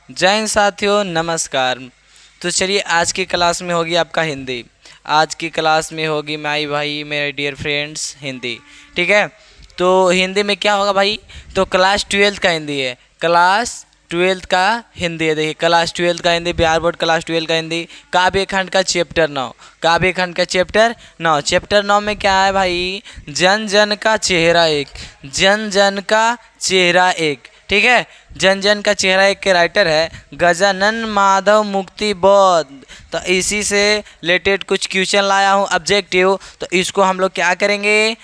जय हिंद साथियों, नमस्कार। तो चलिए आज की क्लास में होगी आपका हिंदी। आज की क्लास में होगी माई भाई मेरे डियर फ्रेंड्स हिंदी। ठीक है, तो हिंदी में क्या होगा भाई? तो क्लास 12th का हिंदी है। क्लास 12th का हिंदी है। देखिए क्लास 12th का हिंदी, बिहार बोर्ड क्लास 12 का हिंदी, काव्य खंड का चैप्टर 9। काव्य खंड का चैप्टर 9। चैप्टर 9 में क्या है भाई? जन जन का चेहरा एक। जन जन का चेहरा एक। ठीक है, जन जन का चेहरा एक के राइटर है गजानन माधव मुक्ति बौद्ध। तो इसी से रिलेटेड कुछ क्वेश्चन लाया हूँ ऑब्जेक्टिव। तो इसको हम लोग क्या करेंगे?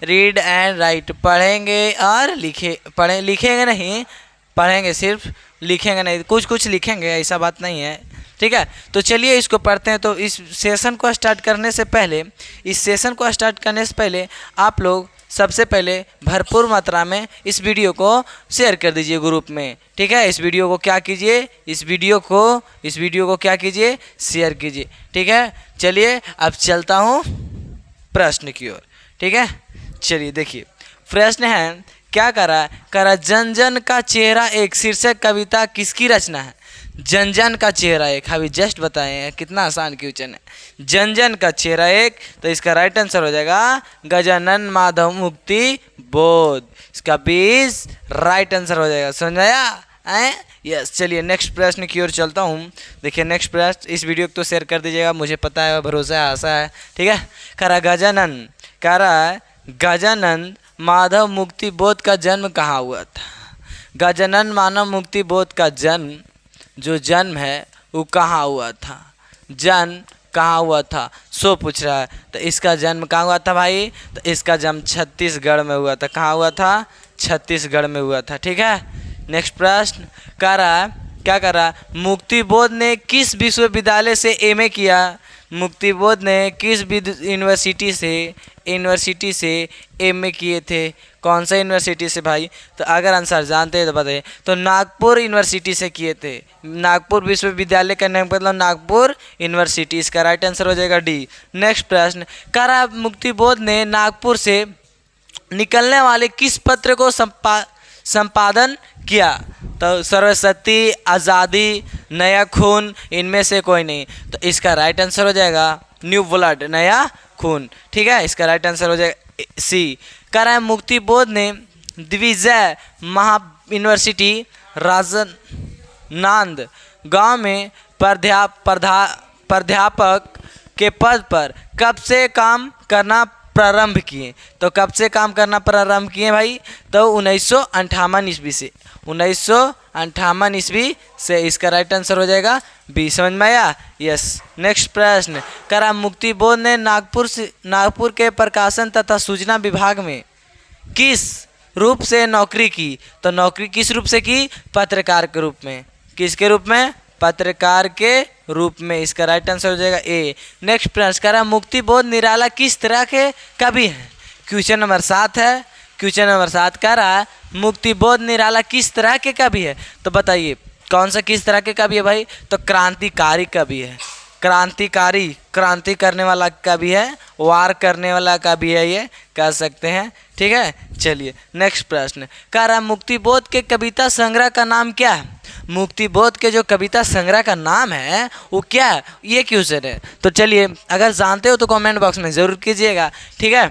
रीड एंड राइट, पढ़ेंगे और लिखेंगे नहीं, पढ़ेंगे सिर्फ, लिखेंगे नहीं। कुछ कुछ लिखेंगे, ऐसा बात नहीं है। ठीक है, तो चलिए इसको पढ़ते हैं। तो इस सेशन को स्टार्ट करने से पहले आप लोग सबसे पहले भरपूर मात्रा में इस वीडियो को शेयर कर दीजिए ग्रुप में। ठीक है, इस वीडियो को क्या कीजिए? इस वीडियो को क्या कीजिए? शेयर कीजिए। ठीक है, चलिए अब चलता हूँ प्रश्न की ओर। ठीक है, चलिए देखिए प्रश्न है, क्या करा जन जन का चेहरा एक शीर्षक कविता किसकी रचना है? जन जन का चेहरा एक, अभी जस्ट बताए हैं, कितना आसान क्वेश्चन है। जन जन का चेहरा एक, तो इसका राइट आंसर हो जाएगा गजानन माधव मुक्ति बोध। इसका 20 राइट आंसर हो जाएगा। समझ आया? यस, चलिए नेक्स्ट प्रश्न की ओर चलता हूँ। देखिए नेक्स्ट प्रश्न, इस वीडियो को तो शेयर कर दीजिएगा, मुझे पता है, भरोसा है, आशा है। ठीक है, गजानन माधव मुक्ति बोध का जन्म कहाँ हुआ था? गजानन मानव मुक्ति बोध का जन्म है वो कहाँ हुआ था? जन्म कहाँ हुआ था सो पूछ रहा है। तो इसका जन्म कहाँ हुआ था भाई? तो इसका जन्म छत्तीसगढ़ में हुआ था। कहाँ हुआ था? छत्तीसगढ़ में हुआ था। ठीक है, नेक्स्ट प्रश्न, क्या करा मुक्ति बोध ने किस विश्वविद्यालय से एमए किया? मुक्ति बोध ने किस यूनिवर्सिटी से एमए किए थे? कौन सा यूनिवर्सिटी से भाई? तो अगर आंसर जानते हैं तो बताइए। तो नागपुर यूनिवर्सिटी से किए थे। नागपुर विश्वविद्यालय का नाम मतलब नागपुर यूनिवर्सिटी। इसका राइट आंसर हो जाएगा डी। नेक्स्ट प्रश्न, मुक्ति बोध ने नागपुर से निकलने वाले किस पत्र को संपादन किया? तो सरस्वती, आज़ादी, नया खून, इनमें से कोई नहीं। तो इसका राइट आंसर हो जाएगा न्यू ब्लड, नया खून। ठीक है, इसका राइट आंसर हो जाएगा सी। मुक्ति बोध ने दिग्विजय महा यूनिवर्सिटी राजनांद गांव में प्राध्यापक के पद पर कब से काम करना प्रारंभ किए? तो कब से काम करना प्रारंभ किए भाई? तो 1958 ईस्वी से। 1958 ईस्वी से। इसका राइट आंसर हो जाएगा बी। समझ में आया? यस। नेक्स्ट प्रश्न, मुक्ति बोध ने नागपुर के प्रकाशन तथा सूचना विभाग में किस रूप से नौकरी की? तो नौकरी किस रूप से की? पत्रकार के रूप में। किसके रूप में? पत्रकार के रूप में। इसका राइट आंसर हो जाएगा ए। नेक्स्ट प्रश्न, मुक्ति बोध निराला किस तरह के कवि हैं? क्वेश्चन नंबर 7 है। क्वेश्चन नंबर 7 मुक्ति बोध निराला किस तरह के कवि है? तो बताइए कौन सा किस तरह के कवि है भाई? तो क्रांतिकारी कवि है। क्रांति करने वाला कवि है, वार करने वाला कवि है, ये कह सकते हैं। ठीक है, चलिए नेक्स्ट प्रश्न, मुक्ति बोध के कविता संग्रह का नाम क्या है? मुक्ति बोध के जो कविता संग्रह का नाम है वो क्या है? ये क्वेश्चन है। तो चलिए अगर जानते हो तो कमेंट बॉक्स में ज़रूर कीजिएगा। ठीक है,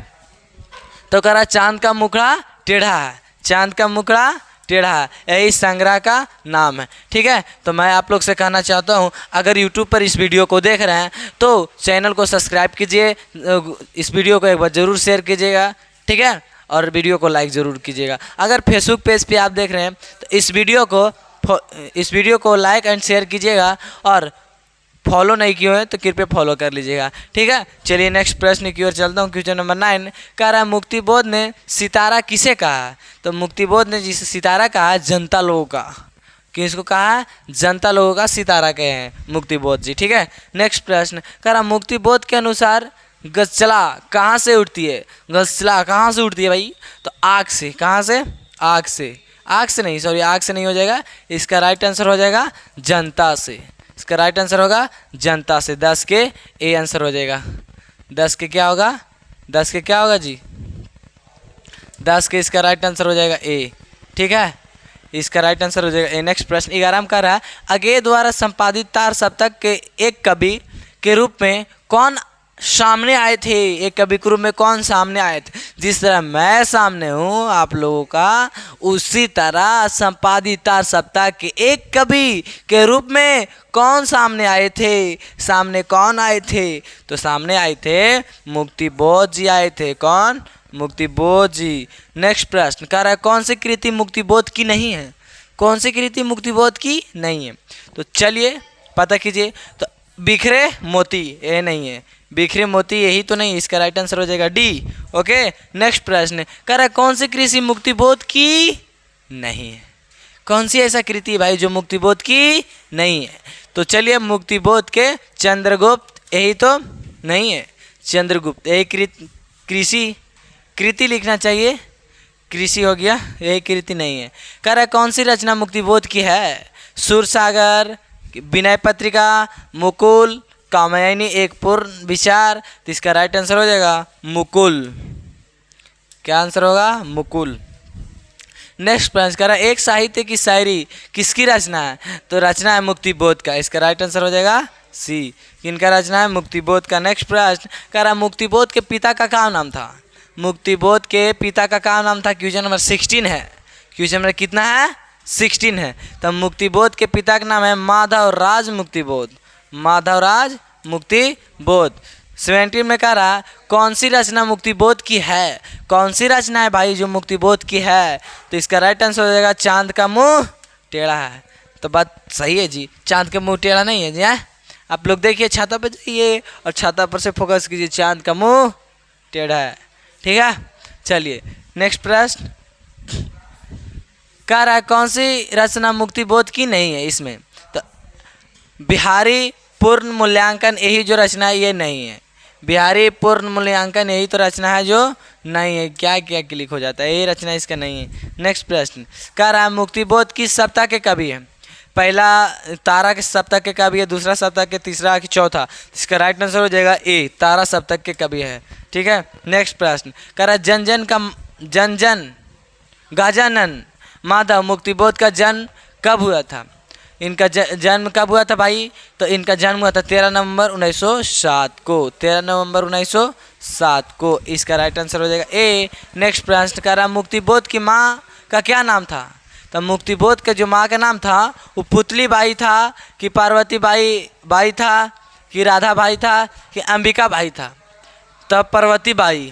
तो चांद का मुखड़ा टेढ़ा है। चांद का मुखड़ा टेढ़ा है, यही संग्रह का नाम है। ठीक है, तो मैं आप लोग से कहना चाहता हूँ, अगर यूट्यूब पर इस वीडियो को देख रहे हैं तो चैनल को सब्सक्राइब कीजिए, इस वीडियो को एक बार ज़रूर शेयर कीजिएगा। ठीक है, और वीडियो को लाइक ज़रूर कीजिएगा। अगर फेसबुक पेज पे आप देख रहे हैं तो इस वीडियो को लाइक एंड शेयर कीजिएगा, और फॉलो नहीं किए हैं तो कृपया फॉलो कर लीजिएगा। ठीक है, चलिए नेक्स्ट प्रश्न की ओर चलता हूँ। क्वेश्चन नंबर 9 मुक्ति बोध ने सितारा किसे कहा? तो मुक्ति बोध ने जिसे सितारा कहा है जनता लोगों का। किसको कहा है? जनता लोगों का सितारा कहे हैं मुक्ति बोध जी। ठीक है, नेक्स्ट प्रश्न, मुक्ति बोध के अनुसार गजला कहाँ से उठती है? गजला कहाँ से उठती है भाई? तो आग से। कहाँ से? आग से। आग से नहीं हो जाएगा। इसका राइट आंसर हो जाएगा जनता से। इसका राइट आंसर होगा जनता से। 10 के ए आंसर हो जाएगा। 10 के क्या होगा? 10 के क्या होगा जी? 10 के इसका राइट आंसर हो जाएगा ए। ठीक है, इसका राइट आंसर हो जाएगा ए। नेक्स्ट प्रश्न 11 का रहा, अगेय द्वारा संपादित तार सप्तक के एक कवि के रूप में कौन सामने आए थे? एक कवि के रूप में कौन सामने आए थे? जिस तरह मैं सामने हूँ आप लोगों का, उसी तरह संपादित तार सप्तक के एक कवि के रूप में कौन सामने आए थे? सामने कौन आए थे? तो सामने आए थे मुक्तिबोध जी आए थे। कौन? मुक्तिबोध जी। नेक्स्ट प्रश्न कह रहा है, कौन सी कृति मुक्तिबोध की नहीं है? कौन सी कृति मुक्तिबोध की नहीं है? तो चलिए पता कीजिए। तो बिखरे मोती, ये नहीं है। बिखरे मोती यही तो नहीं, इसका राइट आंसर हो जाएगा डी। ओके। नेक्स्ट प्रश्न कह रहा है, कौन सी कृति मुक्तिबोध की नहीं है? कौन सी ऐसा कृति भाई जो मुक्तिबोध की नहीं है? तो चलिए मुक्तिबोध के चंद्रगुप्त, यही तो नहीं है। चंद्रगुप्त यही कृति लिखना चाहिए, कृषि हो गया, यही कृति नहीं है। कह रहा है कौन सी रचना मुक्तिबोध की है? सूरसागर, विनय पत्रिका, मुकुल, कामयानी एक पूर्ण विचार। तो इसका राइट आंसर हो जाएगा मुकुल। क्या आंसर होगा? मुकुल। नेक्स्ट प्रश्न कह रहा है, एक साहित्य की शायरी किसकी रचना है? तो रचना है मुक्तिबोध का। इसका राइट आंसर हो जाएगा सी। किनका रचना है? मुक्तिबोध का। नेक्स्ट प्रश्न कह रहा है, मुक्तिबोध के पिता का क्या नाम था? मुक्तिबोध के पिता का क्या नाम था? क्वेश्चन नंबर 16 है। क्वेश्चन नंबर कितना है? 16 है। तो मुक्तिबोध के पिता का नाम है माधवराज मुक्तिबोध। माधवराज मुक्तिबोध। 17 में कह रहा कौन सी रचना मुक्तिबोध की है? कौन सी रचना है भाई जो मुक्तिबोध की है? तो इसका राइट आंसर हो जाएगा चांद का मुंह टेढ़ा है। तो बात सही है जी, चांद का मुंह टेढ़ा नहीं है जी। आप लोग देखिए, छाता पर जाइए और छाता पर से फोकस कीजिए, चांद का मुंह टेढ़ा है। ठीक है। चलिए नेक्स्ट प्रश्न कह रहा है, कौन सी रचना मुक्तिबोध की नहीं है? इसमें तो बिहारी पूर्ण मूल्यांकन, यही जो रचना है ये नहीं है। बिहारी पूर्ण मूल्यांकन यही तो रचना है जो नहीं है। क्या क्या क्लिक हो जाता है, यही रचना इसका नहीं है। नेक्स्ट प्रश्न कह रहा है, मुक्तिबोध किस सप्ताह के कवि है? पहला तारा के सप्ताह के कवि है, दूसरा सप्ताह के, तीसरा के चौथा। इसका राइट आंसर हो जाएगा ए, तारा सप्ताह के कवि है। ठीक है। नेक्स्ट प्रश्न कह रहा है, जन जन गजानन माधव मुक्तिबोध का जन्म कब हुआ था? इनका जन्म कब हुआ था भाई? तो इनका जन्म हुआ था 13 नवंबर 1907 को। 13 नवंबर 1907 को। इसका राइट आंसर हो जाएगा ए। नेक्स्ट प्रश्न कह रहा, मुक्तिबोध की माँ का क्या नाम था? तो मुक्तिबोध के जो माँ का नाम था वो पुतली बाई था कि पार्वती बाई था कि राधा बाई था कि अंबिका बाई था? तब पार्वती बाई।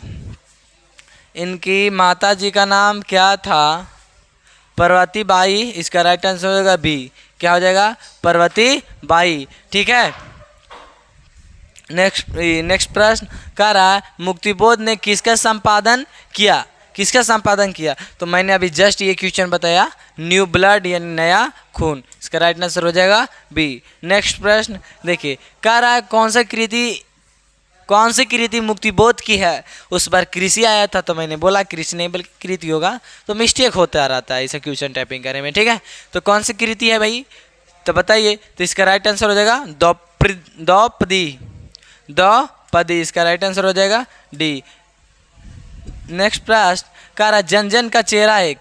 इनकी माता जी का नाम क्या था? पार्वती बाई। इसका राइट आंसर हो जाएगा बी। क्या हो जाएगा? पार्वती बाई। ठीक है। नेक्स्ट प्रश्न कह रहा है, मुक्तिबोध ने किसका संपादन किया? किसका संपादन किया? तो मैंने अभी जस्ट ये क्वेश्चन बताया, न्यू ब्लड यानी नया खून। इसका राइट आंसर हो जाएगा बी। नेक्स्ट प्रश्न देखिए, कह रहा है कौन सी कृति मुक्तिबोध की है? उस बार कृषि आया था तो मैंने बोला कृषि नहीं बल्कि कृति होगा, तो मिस्टेक होता रहता है ऐसा क्वेश्चन टाइपिंग करने में। ठीक है। तो कौन सी कृति है भाई? तो बताइए। तो इसका राइट आंसर हो जाएगा द्रौपदी। इसका राइट आंसर हो जाएगा डी। नेक्स्ट प्रश्न कह रहा, जन जन का चेहरा एक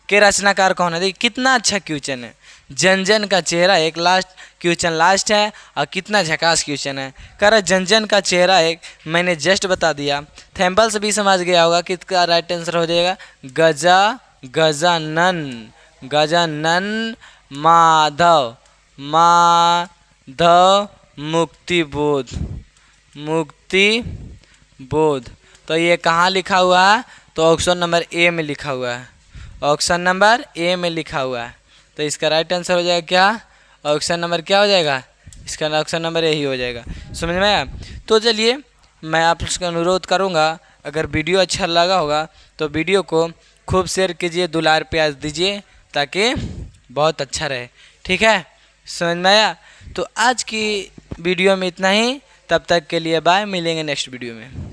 के रचनाकार कौन है? देखिए कितना अच्छा क्वेश्चन है। जन जन का चेहरा एक लास्ट क्वेश्चन लास्ट है और कितना झकास क्वेश्चन है। कह रहा जन जन का चेहरा एक, मैंने जस्ट बता दिया। थैम्पल से भी समझ गया होगा कि इसका राइट आंसर हो जाएगा गजानन माधव मुक्तिबोध। तो ये कहाँ लिखा हुआ है? तो ऑप्शन नंबर ए में लिखा हुआ है। ऑप्शन नंबर ए में लिखा हुआ है। तो इसका राइट आंसर हो जाएगा क्या? ऑप्शन नंबर क्या हो जाएगा? इसका ऑप्शन नंबर यही हो जाएगा। समझ में आया? तो चलिए मैं आप उसका अनुरोध करूँगा, अगर वीडियो अच्छा लगा होगा तो वीडियो को खूब शेयर कीजिए, दुलार प्यार दीजिए ताकि बहुत अच्छा रहे। ठीक है। समझ में आया? तो आज की वीडियो में इतना ही। तब तक के लिए बाय, मिलेंगे नेक्स्ट वीडियो में।